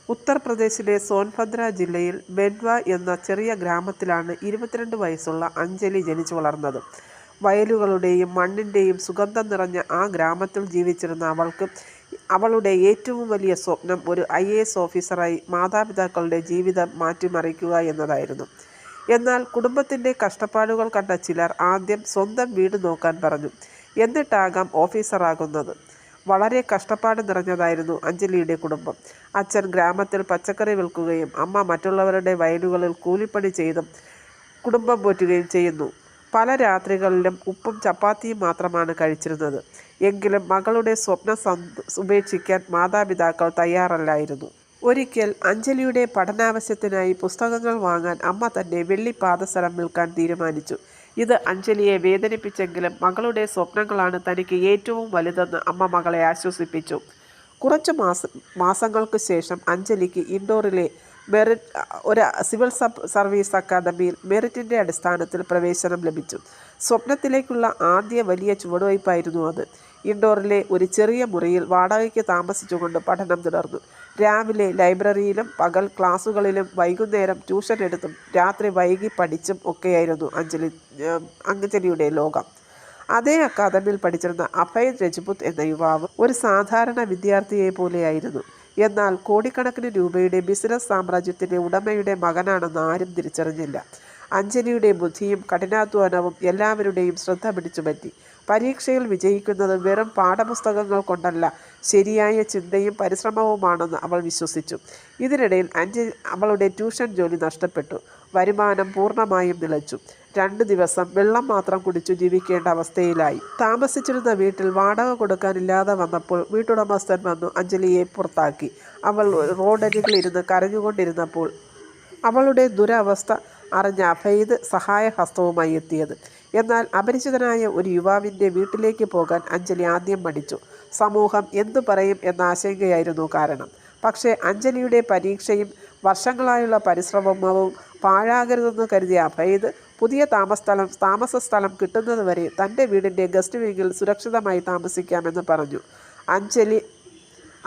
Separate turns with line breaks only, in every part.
ഉത്തർപ്രദേശിലെ സോൻഭദ്ര ജില്ലയിൽ ബെൻവ എന്ന ചെറിയ ഗ്രാമത്തിലാണ് 22 വയസ്സുള്ള അഞ്ജലി ജനിച്ചു വളർന്നത്. വയലുകളുടെയും മണ്ണിൻ്റെയും സുഗന്ധം നിറഞ്ഞ ആ ഗ്രാമത്തിൽ ജീവിച്ചിരുന്ന അവൾക്ക് അവളുടെ ഏറ്റവും വലിയ സ്വപ്നം ഒരു IAS ഓഫീസറായി മാതാപിതാക്കളുടെ ജീവിതം മാറ്റിമറിക്കുക എന്നതായിരുന്നു. എന്നാൽ കുടുംബത്തിൻ്റെ കഷ്ടപ്പാടുകൾ കണ്ട ചിലർ ആദ്യം സ്വന്തം വീട് നോക്കാൻ പറഞ്ഞു, എന്നിട്ടാകാം ഓഫീസറാകുന്നത്. വളരെ കഷ്ടപ്പാട് നിറഞ്ഞതായിരുന്നു അഞ്ജലിയുടെ കുടുംബം. അച്ഛൻ ഗ്രാമത്തിൽ പച്ചക്കറി വിൽക്കുകയും അമ്മ മറ്റുള്ളവരുടെ വയലുകളിൽ കൂലിപ്പണി ചെയ്തും കുടുംബം പോറ്റുകയും ചെയ്യുന്നു. പല രാത്രികളിലും ഉപ്പും ചപ്പാത്തിയും മാത്രമാണ് കഴിച്ചിരുന്നത്. എങ്കിലും മകളുടെ സ്വപ്നം ഉപേക്ഷിക്കാൻ മാതാപിതാക്കൾ തയ്യാറല്ലായിരുന്നു. ഒരിക്കൽ അഞ്ജലിയുടെ പഠനാവശ്യത്തിനായി പുസ്തകങ്ങൾ വാങ്ങാൻ അമ്മ തന്നെ വെള്ളി പാദസരം വിൽക്കാൻ തീരുമാനിച്ചു. ഇത് അഞ്ജലിയെ വേദനിപ്പിച്ചെങ്കിലും മകളുടെ സ്വപ്നങ്ങളാണ് തനിക്ക് ഏറ്റവും വലുതെന്ന് അമ്മ മകളെ ആശ്വസിപ്പിച്ചു. കുറച്ചു മാസങ്ങൾക്ക് ശേഷം അഞ്ജലിക്ക് ഇൻഡോറിലെ ഒരു സിവിൽ സർവീസ് അക്കാദമിയിൽ മെറിറ്റിൻ്റെ അടിസ്ഥാനത്തിൽ പ്രവേശനം ലഭിച്ചു. സ്വപ്നത്തിലേക്കുള്ള ആദ്യ വലിയ ചുവടുവയ്പായിരുന്നു അത്. ഇൻഡോറിലെ ഒരു ചെറിയ മുറിയിൽ വാടകയ്ക്ക് താമസിച്ചുകൊണ്ട് പഠനം തുടർന്നു. രാവിലെ ലൈബ്രറിയിലും പകൽ ക്ലാസ്സുകളിലും വൈകുന്നേരം ട്യൂഷൻ എടുത്തും രാത്രി വൈകി പഠിച്ചും ഒക്കെയായിരുന്നു അഞ്ജലിയുടെ ലോകം. അതേ അക്കാദമിയിൽ പഠിച്ചിരുന്ന അഭയ് രജ്പുത് എന്ന യുവാവ് ഒരു സാധാരണ വിദ്യാർത്ഥിയെ പോലെയായിരുന്നു. എന്നാൽ കോടിക്കണക്കിന് രൂപയുടെ ബിസിനസ് സാമ്രാജ്യത്തിൻ്റെ ഉടമയുടെ മകനാണെന്ന് ആരും തിരിച്ചറിഞ്ഞില്ല. അഞ്ജലിയുടെ ബുദ്ധിയും കഠിനാധ്വാനവും എല്ലാവരുടെയും ശ്രദ്ധ പിടിച്ചുപറ്റി. പരീക്ഷയിൽ വിജയിക്കുന്നത് വെറും പാഠപുസ്തകങ്ങൾ കൊണ്ടല്ല, ശരിയായ ചിന്തയും പരിശ്രമവുമാണെന്ന് അവൾ വിശ്വസിച്ചു. ഇതിനിടയിൽ അവളുടെ ട്യൂഷൻ ജോലി നഷ്ടപ്പെട്ടു. വരുമാനം പൂർണ്ണമായും നിലച്ചു. 2 ദിവസം വെള്ളം മാത്രം കുടിച്ചു ജീവിക്കേണ്ട അവസ്ഥയിലായി. താമസിച്ചിരുന്ന വീട്ടിൽ വാടക കൊടുക്കാനില്ലാതെ വന്നപ്പോൾ വീട്ടുടമസ്ഥൻ വന്നു അഞ്ജലിയെ പുറത്താക്കി. അവൾ റോഡരികിലിരുന്ന് കരഞ്ഞുകൊണ്ടിരുന്നപ്പോൾ അവളുടെ ദുരവസ്ഥ അറിഞ്ഞ അഭയ്ത് സഹായഹസ്തവുമായി എത്തിയത്. എന്നാൽ അപരിചിതനായ ഒരു യുവാവിൻ്റെ വീട്ടിലേക്ക് പോകാൻ അഞ്ജലി ആദ്യം മടിച്ചു. സമൂഹം എന്തു പറയും എന്ന ആശങ്കയായിരുന്നു കാരണം. പക്ഷേ അഞ്ജലിയുടെ പരീക്ഷയും വർഷങ്ങളായുള്ള പരിശ്രമവും പാഴാകരുതെന്ന് കരുതിയ അഭയ്ത് പുതിയ താമസ സ്ഥലം കിട്ടുന്നതുവരെ തൻ്റെ വീടിൻ്റെ ഗസ്റ്റ് വിങ്ങിൽ സുരക്ഷിതമായി താമസിക്കാമെന്ന് പറഞ്ഞു. അഞ്ജലി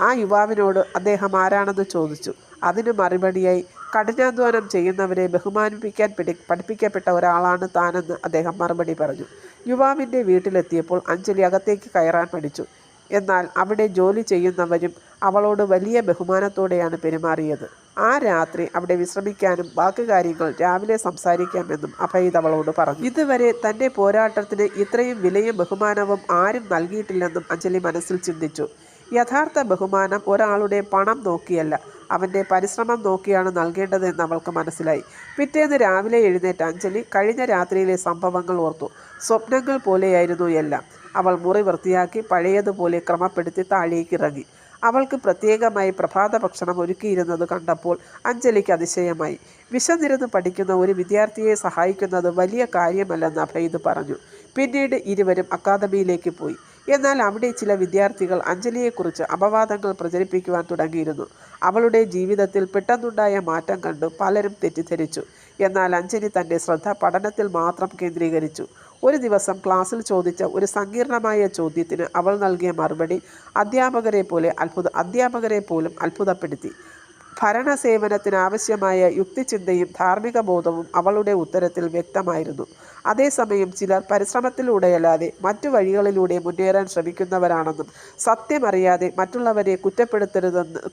ആ യുവാവിനോട് അദ്ദേഹം ആരാണെന്ന് ചോദിച്ചു. അതിന് മറുപടിയായി കഠിനാധ്വാനം ചെയ്യുന്നവരെ ബഹുമാനിപ്പിക്കാൻ പഠിപ്പിക്കപ്പെട്ട ഒരാളാണ് താനെന്ന് അദ്ദേഹം മറുപടി പറഞ്ഞു. യുവാവിൻ്റെ വീട്ടിലെത്തിയപ്പോൾ അഞ്ജലി അകത്തേക്ക് കയറാൻ പഠിച്ചു. എന്നാൽ അവിടെ ജോലി ചെയ്യുന്നവരും അവളോട് വലിയ ബഹുമാനത്തോടെയാണ് പെരുമാറിയത്. ആ രാത്രി അവിടെ വിശ്രമിക്കാനും ബാക്കി കാര്യങ്ങൾ രാവിലെ സംസാരിക്കാമെന്നും അഭയ്ത് അവളോട് പറഞ്ഞു. ഇതുവരെ തൻ്റെ പോരാട്ടത്തിന് ഇത്രയും വിലയും ബഹുമാനവും ആരും നൽകിയിട്ടില്ലെന്നും അഞ്ജലി മനസ്സിൽ ചിന്തിച്ചു. യഥാർത്ഥ ബഹുമാനം ഒരാളുടെ പണം നോക്കിയല്ല, അവൻ്റെ പരിശ്രമം നോക്കിയാണ് നൽകേണ്ടതെന്ന് അവൾക്ക് മനസ്സിലായി. പിറ്റേന്ന് രാവിലെ എഴുന്നേറ്റ അഞ്ജലി കഴിഞ്ഞ രാത്രിയിലെ സംഭവങ്ങൾ ഓർത്തു. സ്വപ്നങ്ങൾ പോലെയായിരുന്നു എല്ലാം. അവൾ മുറി വൃത്തിയാക്കി പഴയതുപോലെ ക്രമപ്പെടുത്തി താഴേക്ക് ഇറങ്ങി. അവൾക്ക് പ്രത്യേകമായി പ്രഭാത ഭക്ഷണം ഒരുക്കിയിരുന്നത് കണ്ടപ്പോൾ അഞ്ജലിക്ക് അതിശയമായി. വിശന്നിരുന്ന് പഠിക്കുന്ന ഒരു വിദ്യാർത്ഥിയെ സഹായിക്കുന്നത് വലിയ കാര്യമല്ലെന്ന് അഭയ്ത് പറഞ്ഞു. പിന്നീട് ഇരുവരും അക്കാദമിയിലേക്ക് പോയി. എന്നാൽ അവിടെ ചില വിദ്യാർത്ഥികൾ അഞ്ജലിയെക്കുറിച്ച് അപവാദങ്ങൾ പ്രചരിപ്പിക്കുവാൻ തുടങ്ങിയിരുന്നു. അവളുടെ ജീവിതത്തിൽ പെട്ടെന്നുണ്ടായ മാറ്റം കണ്ടു പലരും തെറ്റിദ്ധരിച്ചു. എന്നാൽ അഞ്ജലി തൻ്റെ ശ്രദ്ധ പഠനത്തിൽ മാത്രം കേന്ദ്രീകരിച്ചു. ഒരു ദിവസം ക്ലാസ്സിൽ ചോദിച്ച ഒരു സങ്കീർണമായ ചോദ്യത്തിന് അവൾ നൽകിയ മറുപടി അധ്യാപകരെ പോലും അത്ഭുതപ്പെടുത്തി. ഭരണസേവനത്തിനാവശ്യമായ യുക്തിചിന്തയും ധാർമ്മിക ബോധവും അവളുടെ ഉത്തരത്തിൽ വ്യക്തമായിരുന്നു. അതേസമയം ചിലർ പരിശ്രമത്തിലൂടെയല്ലാതെ മറ്റു വഴികളിലൂടെ മുന്നേറാൻ ശ്രമിക്കുന്നവരാണെന്നും സത്യമറിയാതെ മറ്റുള്ളവരെ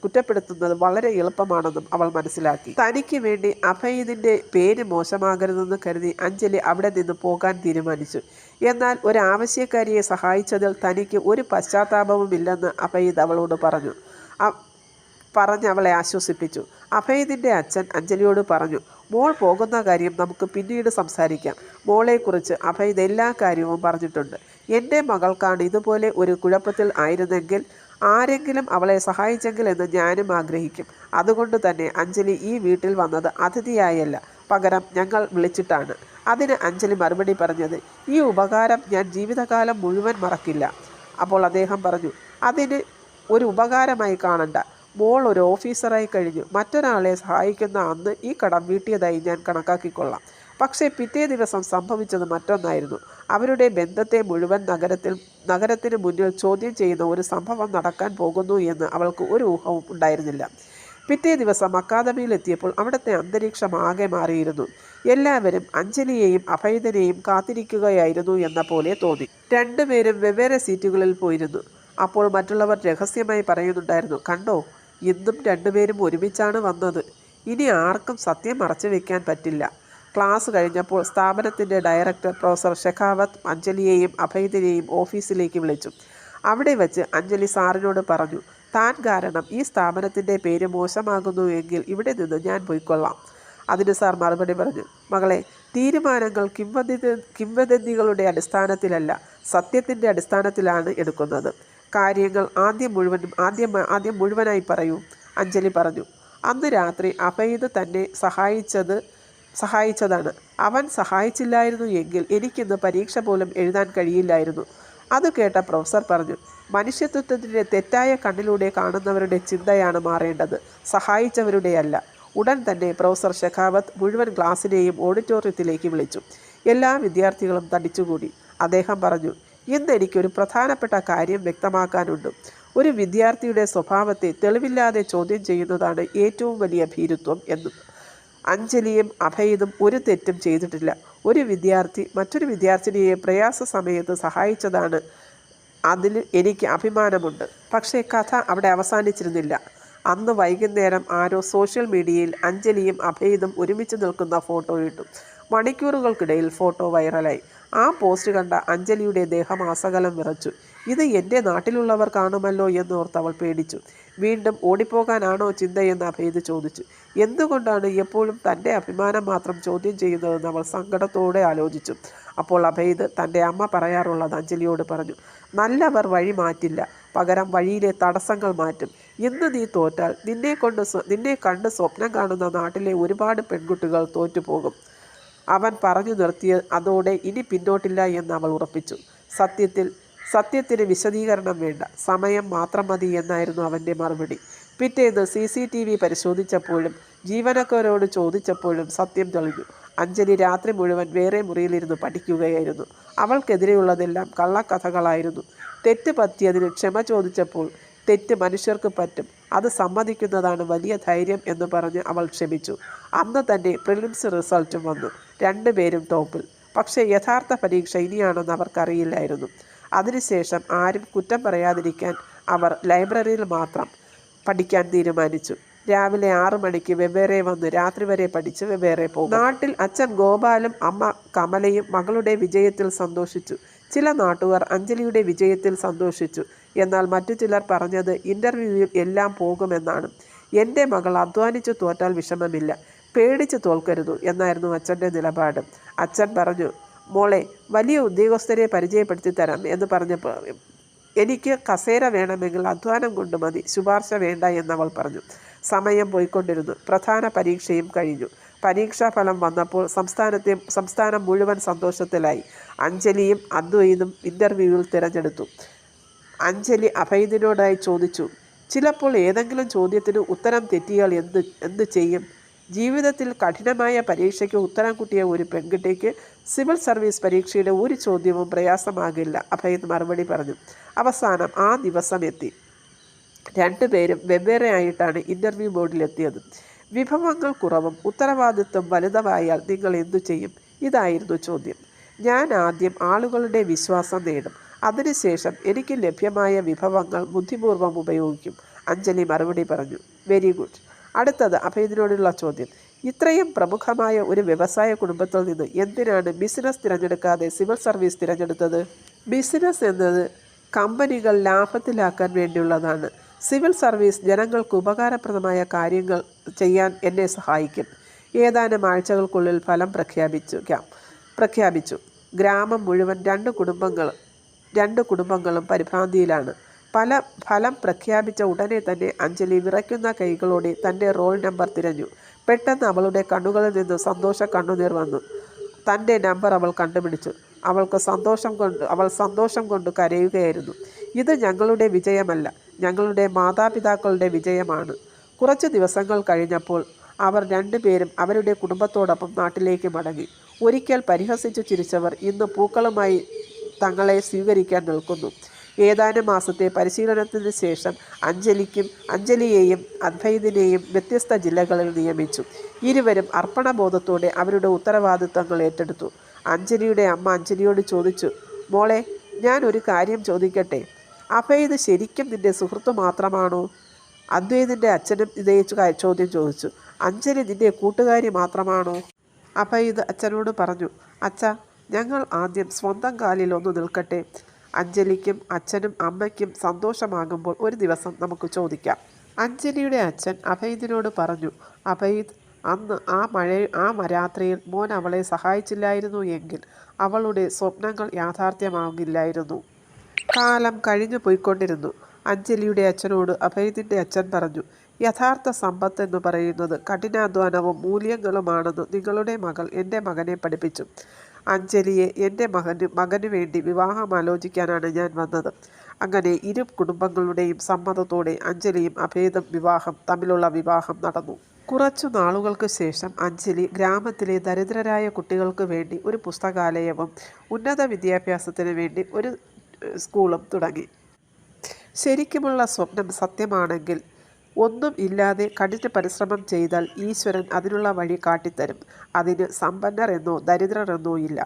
കുറ്റപ്പെടുത്തുന്നത് വളരെ എളുപ്പമാണെന്നും അവൾ മനസ്സിലാക്കി. തനിക്ക് വേണ്ടി അഭയ്തിൻ്റെ പേര് മോശമാകരുതെന്ന് കരുതി അഞ്ജലി അവിടെ നിന്ന് പോകാൻ തീരുമാനിച്ചു. എന്നാൽ ഒരു ആവശ്യക്കാരിയെ സഹായിച്ചതിൽ തനിക്ക് ഒരു പശ്ചാത്താപവുമില്ലെന്ന് അഭയ്ത് അവളോട് പറഞ്ഞ് അവളെ ആശ്വസിപ്പിച്ചു. അഭയ്തിൻ്റെ അച്ഛൻ അഞ്ജലിയോട് പറഞ്ഞു, മോൾ പോകുന്ന കാര്യം നമുക്ക് പിന്നീട് സംസാരിക്കാം. മോളെക്കുറിച്ച് അഭയ്ത് എല്ലാ കാര്യവും പറഞ്ഞിട്ടുണ്ട്. എൻ്റെ മകൾക്കാണ് ഇതുപോലെ ഒരു കുഴപ്പത്തിൽ ആയിരുന്നെങ്കിൽ ആരെങ്കിലും അവളെ സഹായിച്ചെങ്കിൽ എന്ന് ഞാനും ആഗ്രഹിക്കും. അതുകൊണ്ട് തന്നെ അഞ്ജലി ഈ വീട്ടിൽ വന്നത് അതിഥിയായല്ല, പകരം ഞങ്ങൾ വിളിച്ചിട്ടാണ്. അതിന് അഞ്ജലി മറുപടി പറഞ്ഞത്, ഈ ഉപകാരം ഞാൻ ജീവിതകാലം മുഴുവൻ മറക്കില്ല. അപ്പോൾ അദ്ദേഹം പറഞ്ഞു, അതിന് ഒരു ഉപകാരമായി കാണണ്ട. മോൾ ഒരു ഓഫീസറായി കഴിഞ്ഞു. മറ്റൊരാളെ സഹായിക്കുന്ന അന്ന് ഈ കടം വീട്ടിയതായി ഞാൻ കണക്കാക്കിക്കൊള്ളാം. പക്ഷേ പിറ്റേ ദിവസം സംഭവിച്ചത് മറ്റൊന്നായിരുന്നു. അവരുടെ ബന്ധത്തെ മുഴുവൻ നഗരത്തിന് മുന്നിൽ ചോദ്യം ചെയ്യുന്ന ഒരു സംഭവം നടക്കാൻ പോകുന്നു എന്ന് അവൾക്ക് ഒരു ഊഹവും ഉണ്ടായിരുന്നില്ല. പിറ്റേ ദിവസം അക്കാദമിയിലെത്തിയപ്പോൾ അവിടുത്തെ അന്തരീക്ഷം ആകെ മാറിയിരുന്നു. എല്ലാവരും അഞ്ജലിയെയും അഭയദിനെയും കാത്തിരിക്കുകയായിരുന്നു എന്ന പോലെ തോന്നി. രണ്ടുപേരും വെവ്വേറെ സീറ്റുകളിൽ പോയിരുന്നു. അപ്പോൾ മറ്റുള്ളവർ രഹസ്യമായി പറയുന്നുണ്ടായിരുന്നു, കണ്ടോ, ഇന്നും രണ്ടുപേരും ഒരുമിച്ചാണ് വന്നത്. ഇനി ആർക്കും സത്യം മറച്ചു വെക്കാൻ പറ്റില്ല. ക്ലാസ് കഴിഞ്ഞപ്പോൾ സ്ഥാപനത്തിൻ്റെ ഡയറക്ടർ പ്രൊഫസർ ഷെഖാവത്ത് അഞ്ജലിയെയും അഭയദിനെയും ഓഫീസിലേക്ക് വിളിച്ചു. അവിടെ വച്ച് അഞ്ജലി സാറിനോട് പറഞ്ഞു, താൻ കാരണം ഈ സ്ഥാപനത്തിൻ്റെ പേര് മോശമാകുന്നു എങ്കിൽ ഇവിടെ നിന്ന് ഞാൻ പോയിക്കൊള്ളാം. അതിന് സാർ മറുപടി പറഞ്ഞു, മകളെ, തീരുമാനങ്ങൾ കിംവദന്തികളുടെ അടിസ്ഥാനത്തിലല്ല, സത്യത്തിൻ്റെ അടിസ്ഥാനത്തിലാണ് എടുക്കുന്നത്. കാര്യങ്ങൾ ആദ്യം മുഴുവനായി പറയൂ. അഞ്ജലി പറഞ്ഞു, അന്ന് രാത്രി അഭയത് തന്നെ സഹായിച്ചതാണ്. അവൻ സഹായിച്ചില്ലായിരുന്നു എങ്കിൽ എനിക്കിന്ന് പരീക്ഷ പോലും എഴുതാൻ കഴിയില്ലായിരുന്നു. അത് കേട്ട പ്രൊഫസർ പറഞ്ഞു, മനുഷ്യത്വത്തിൻ്റെ തെറ്റായ കണ്ണിലൂടെ കാണുന്നവരുടെ ചിന്തയാണ് മാറേണ്ടത്, സഹായിച്ചവരുടെയല്ല. ഉടൻ തന്നെ പ്രൊഫസർ ഷെഖാവത്ത് മുഴുവൻ ക്ലാസ്സിനെയും ഓഡിറ്റോറിയത്തിലേക്ക് വിളിച്ചു. എല്ലാ വിദ്യാർത്ഥികളും തടിച്ചുകൂടി. അദ്ദേഹം പറഞ്ഞു, ഇന്ന് എനിക്കൊരു പ്രധാനപ്പെട്ട കാര്യം വ്യക്തമാക്കാനുണ്ട്. ഒരു വിദ്യാർത്ഥിയുടെ സ്വഭാവത്തെ തെളിവില്ലാതെ ചോദ്യം ചെയ്യുന്നതാണ് ഏറ്റവും വലിയ ഭീരുത്വം എന്ന്. അഞ്ജലിയും അഭയതും ഒരു തെറ്റും ചെയ്തിട്ടില്ല. ഒരു വിദ്യാർത്ഥി മറ്റൊരു വിദ്യാർത്ഥിനിയെ പ്രയാസ സമയത്ത് സഹായിച്ചതാണ്. അതിൽ എനിക്ക് അഭിമാനമുണ്ട്. പക്ഷേ കഥ അവിടെ അവസാനിച്ചിരുന്നില്ല. അന്ന് വൈകുന്നേരം ആരോ സോഷ്യൽ മീഡിയയിൽ അഞ്ജലിയും അഭയതും ഒരുമിച്ച് നിൽക്കുന്ന ഫോട്ടോ ഇട്ടു. മണിക്കൂറുകൾക്കിടയിൽ ഫോട്ടോ വൈറലായി. ആ പോസ്റ്റ് കണ്ട അഞ്ജലിയുടെ ദേഹം ആസകലം വിറച്ചു. ഇത് എൻ്റെ നാട്ടിലുള്ളവർ കാണുമല്ലോ എന്നോർത്ത് അവൾ പേടിച്ചു. വീണ്ടും ഓടിപ്പോകാനാണോ ചിന്തയെന്ന് അഭയത് ചോദിച്ചു. എന്തുകൊണ്ടാണ് എപ്പോഴും തൻ്റെ അഭിമാനം മാത്രം ചോദ്യം ചെയ്യുന്നതെന്ന് അവൾ സങ്കടത്തോടെ ആലോചിച്ചു. അപ്പോൾ അഭയത് തൻ്റെ അമ്മ പറയാറുള്ളത് അഞ്ജലിയോട് പറഞ്ഞു, നല്ലവർ വഴി മാറ്റില്ല, പകരം വഴിയിലെ തടസ്സങ്ങൾ മാറ്റും. ഇന്ന് നീ തോറ്റാൽ നിന്നെ കണ്ട് സ്വപ്നം കാണുന്ന നാട്ടിലെ ഒരുപാട് പെൺകുട്ടികൾ തോറ്റുപോകും. അവൻ പറഞ്ഞു നിർത്തിയ അതോടെ ഇനി പിന്നോട്ടില്ല എന്ന് അവൾ ഉറപ്പിച്ചു. സത്യത്തിന് വിശദീകരണം വേണ്ട, സമയം മാത്രം മതി എന്നായിരുന്നു അവൻ്റെ മറുപടി. പിറ്റേന്ന് CCTV പരിശോധിച്ചപ്പോഴും ജീവനക്കാരോട് ചോദിച്ചപ്പോഴും സത്യം തെളിഞ്ഞു. അഞ്ജലി രാത്രി മുഴുവൻ വേറെ മുറിയിലിരുന്ന് പഠിക്കുകയായിരുന്നു. അവൾക്കെതിരെയുള്ളതെല്ലാം കള്ളക്കഥകളായിരുന്നു. തെറ്റ് പറ്റിയതിന് ക്ഷമ ചോദിച്ചപ്പോൾ തെറ്റ് മനുഷ്യർക്ക് പറ്റും, അത് സമ്മതിക്കുന്നതാണ് വലിയ ധൈര്യം എന്ന് പറഞ്ഞ് അവൾ ക്ഷമിച്ചു. അന്ന് തന്നെ പ്രിലിംസ് റിസൾട്ടും വന്നു. രണ്ടുപേരും ടോപ്പിൽ. പക്ഷേ യഥാർത്ഥ പരീക്ഷ ഇനിയാണെന്ന് അവർക്കറിയില്ലായിരുന്നു. അതിനുശേഷം ആരും കുറ്റം പറയാതിരിക്കാൻ അവർ ലൈബ്രറിയിൽ മാത്രം പഠിക്കാൻ തീരുമാനിച്ചു. രാവിലെ 6 മണിക്ക് വെവ്വേറെ വന്ന് രാത്രി വരെ പഠിച്ച് വെവ്വേറെ പോകും. നാട്ടിൽ അച്ഛൻ ഗോപാലും അമ്മ കമലയും മകളുടെ വിജയത്തിൽ സന്തോഷിച്ചു. ചില നാട്ടുകാർ അഞ്ജലിയുടെ വിജയത്തിൽ സന്തോഷിച്ചു. എന്നാൽ മറ്റു ചിലർ പറഞ്ഞത് ഇൻ്റർവ്യൂവിൽ എല്ലാം പോകുമെന്നാണ്. എൻ്റെ മകൾ അധ്വാനിച്ചു തോറ്റാൽ വിഷമമില്ല, പേടിച്ച് തോൽക്കരുതു എന്നായിരുന്നു അച്ഛൻ്റെ നിലപാട്. അച്ഛൻ പറഞ്ഞു, മോളെ, വലിയ ഉദ്യോഗസ്ഥരെ പരിചയപ്പെടുത്തി തരാം എന്ന് പറഞ്ഞപ്പോൾ എനിക്ക് കസേര വേണമെങ്കിൽ അധ്വാനം കൊണ്ട് മതി, ശുപാർശ വേണ്ട എന്നവൾ പറഞ്ഞു. സമയം പോയിക്കൊണ്ടിരുന്നു. പ്രധാന പരീക്ഷയും കഴിഞ്ഞു. പരീക്ഷാഫലം വന്നപ്പോൾ സംസ്ഥാനം മുഴുവൻ സന്തോഷത്തിലായി. അഞ്ജലിയും അദ്വൈതും ഇൻ്റർവ്യൂവിൽ തിരഞ്ഞെടുത്തു. അഞ്ജലി അഭയദിനോടായി ചോദിച്ചു, ചിലപ്പോൾ ഏതെങ്കിലും ചോദ്യത്തിന് ഉത്തരം തെറ്റിയാൽ എന്ത് ചെയ്യും? ജീവിതത്തിൽ കഠിനമായ പരീക്ഷയ്ക്ക് ഉത്തരം കിട്ടിയ ഒരു പെൺകുട്ടിക്ക് സിവിൽ സർവീസ് പരീക്ഷയുടെ ഒരു ചോദ്യവും പ്രയാസമാകില്ല, അഭയ് മറുപടി പറഞ്ഞു. അവസാനം ആ ദിവസം എത്തി. രണ്ടുപേരും വെവ്വേറെ ആയിട്ടാണ് ഇൻ്റർവ്യൂ ബോർഡിലെത്തിയത്. വിഭവങ്ങൾ കുറവും ഉത്തരവാദിത്വം വലുതായാൽ നിങ്ങൾ എന്തു ചെയ്യും? ഇതായിരുന്നു ചോദ്യം. ഞാൻ ആദ്യം ആളുകളുടെ വിശ്വാസം നേടും, അതിനുശേഷം എനിക്ക് ലഭ്യമായ വിഭവങ്ങൾ ബുദ്ധിപൂർവ്വം ഉപയോഗിക്കും, അഞ്ജലി മറുപടി പറഞ്ഞു. Very good. അടുത്തത് അഭയദിനോടുള്ള ചോദ്യം. ഇത്രയും പ്രമുഖമായ ഒരു വ്യവസായ കുടുംബത്തിൽ നിന്ന് എന്തിനാണ് ബിസിനസ് തിരഞ്ഞെടുക്കാതെ സിവിൽ സർവീസ് തിരഞ്ഞെടുത്തത്? ബിസിനസ് എന്നത് കമ്പനികൾ ലാഭത്തിലാക്കാൻ വേണ്ടിയുള്ളതാണ്. സിവിൽ സർവീസ് ജനങ്ങൾക്ക് ഉപകാരപ്രദമായ കാര്യങ്ങൾ ചെയ്യാൻ എന്നെ സഹായിക്കും. ഏതാനും ആഴ്ചകൾക്കുള്ളിൽ ഫലം പ്രഖ്യാപിച്ചു. ഗ്രാമം മുഴുവൻ രണ്ട് കുടുംബങ്ങളും പരിഭ്രാന്തിയിലാണ്. ഫലം പ്രഖ്യാപിച്ച ഉടനെ തന്നെ അഞ്ജലി വിറയ്ക്കുന്ന കൈകളോടെ തൻ്റെ റോൾ നമ്പർ തിരഞ്ഞു. പെട്ടെന്ന് അവളുടെ കണ്ണുകളിൽ നിന്ന് സന്തോഷ കണ്ണുനീർ വന്നു. തൻ്റെ നമ്പർ അവൾ കണ്ടുപിടിച്ചു. അവൾ സന്തോഷം കൊണ്ട് കരയുകയായിരുന്നു. ഇത് ഞങ്ങളുടെ വിജയമല്ല, ഞങ്ങളുടെ മാതാപിതാക്കളുടെ വിജയമാണ്. കുറച്ച് ദിവസങ്ങൾ കഴിഞ്ഞപ്പോൾ അവർ രണ്ടുപേരും അവരുടെ കുടുംബത്തോടൊപ്പം നാട്ടിലേക്ക് മടങ്ങി. ഒരിക്കൽ പരിഹസിച്ചു ചിരിച്ചവർ ഇന്ന് പൂക്കളുമായി തങ്ങളെ സ്വീകരിക്കാൻ നിൽക്കുന്നു. ഏതാനും മാസത്തെ പരിശീലനത്തിന് ശേഷം അഞ്ജലിയെയും അദ്വൈതിനെയും വ്യത്യസ്ത ജില്ലകളിൽ നിയമിച്ചു. ഇരുവരും അർപ്പണബോധത്തോടെ അവരുടെ ഉത്തരവാദിത്തങ്ങൾ ഏറ്റെടുത്തു. അഞ്ജലിയുടെ അമ്മ അഞ്ജലിയോട് ചോദിച്ചു, മോളെ, ഞാൻ ഒരു കാര്യം ചോദിക്കട്ടെ? അഭയത് ശരിക്കും നിന്റെ സുഹൃത്തു മാത്രമാണോ? അദ്വൈതിൻ്റെ അച്ഛനും ഇതേ ചോദ്യം ചോദിച്ചു. അഞ്ജലി നിന്റെ കൂട്ടുകാരി മാത്രമാണോ? അഭയത് അച്ഛനോട് പറഞ്ഞു, അച്ഛാ, ഞങ്ങൾ ആദ്യം സ്വന്തം കാലിൽ ഒന്ന് നിൽക്കട്ടെ. അഞ്ജലിക്കും അച്ഛനും അമ്മയ്ക്കും സന്തോഷമാകുമ്പോൾ ഒരു ദിവസം നമുക്ക് ചോദിക്കാം. അഞ്ജലിയുടെ അച്ഛൻ അഭയിദിനോട് പറഞ്ഞു, അഭയിദ്, അന്ന് ആ രാത്രിയിൽ മോൻ അവളെ സഹായിച്ചില്ലായിരുന്നു എങ്കിൽ അവളുടെ സ്വപ്നങ്ങൾ യാഥാർത്ഥ്യമാകില്ലായിരുന്നു. കാലം കഴിഞ്ഞു പോയിക്കൊണ്ടിരുന്നു. അഞ്ജലിയുടെ അച്ഛനോട് അഭയിദിൻ്റെ അച്ഛൻ പറഞ്ഞു, യഥാർത്ഥ സമ്പത്ത് എന്ന് പറയുന്നത് കഠിനാധ്വാനവും മൂല്യങ്ങളുമാണെന്ന് നിങ്ങളുടെ മകൾ എൻ്റെ മകനെ പഠിപ്പിച്ചു. അഞ്ജലിയെ എൻ്റെ മകന് വേണ്ടി വിവാഹം ആലോചിക്കാനാണ് ഞാൻ വന്നത്. അങ്ങനെ ഇരു കുടുംബങ്ങളുടെയും സമ്മതത്തോടെ അഞ്ജലിയും അഭേദം തമ്മിലുള്ള വിവാഹം നടന്നു. കുറച്ചു നാളുകൾക്ക് ശേഷം അഞ്ജലി ഗ്രാമത്തിലെ ദരിദ്രരായ കുട്ടികൾക്ക് വേണ്ടി ഒരു പുസ്തകാലയവും ഉന്നത വിദ്യാഭ്യാസത്തിന് വേണ്ടി ഒരു സ്കൂളും തുടങ്ങി. ശരിക്കുമുള്ള സ്വപ്നം സത്യമാണെങ്കിൽ ഒന്നും ഇല്ലാതെ കഠിന പരിശ്രമം ചെയ്താൽ ഈശ്വരൻ അതിനുള്ള വഴി കാട്ടിത്തരും. അതിന് സമ്പന്നർ എന്നോ ദരിദ്രർ എന്നോ ഇല്ല.